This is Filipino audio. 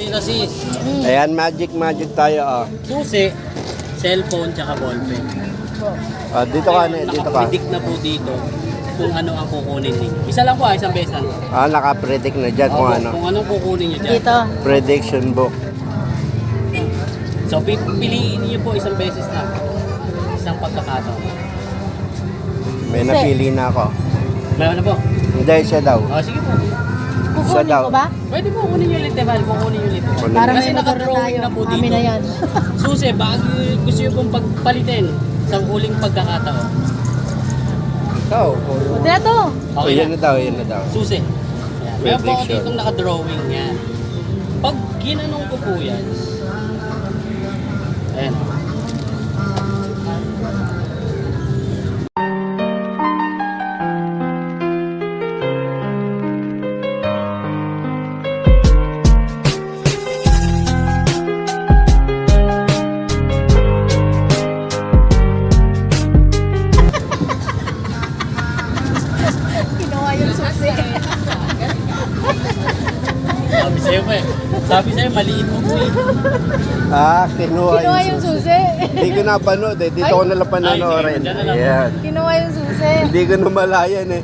Tita sis. Ayan, magic tayo, oh. Susi, cellphone, tsaka ballpen. Dito ka na, dito ka. Nakapredict na po dito kung ano ang kukunin niyo. Isa lang po isang beses lang. Nakapredict na dyan kung Opo, ano. kung anong kukunin niyo dyan. Dito. Prediction book. So, pipiliin niyo po isang beses lang. Isang pagkakataon. May napili na ako. Meron na po. Hindi, siya daw. Sige po. Siya Kukunin daw. ko ba? Pwede po kunin niyo ulit, Eval. Kukunin niyo ulit. Para Kasi may motor na naka-drawing tayo. na po dito. Amin na yan. Susi, baka gusto niyo pong pagpalitin sa huling pagkakataon. Buti na to. Okay Yan na. na daw, yan na daw. Susi. Yan. Meron po ako Prediction. ditong naka-drawing yan. Pag ginanong ko po yan, ayan. Kinuha yung susi. Sabi sa'yo pa eh. Sabi sa'yo, maliit mo po eh. Kinuha Kinuha yung yung susi. susi. Hindi ko napanood eh. Dito ko nalang panonoorin. Ay, sige, dyan na lang. Ayan. Kinuha yung susi. Hindi ko namalayan eh.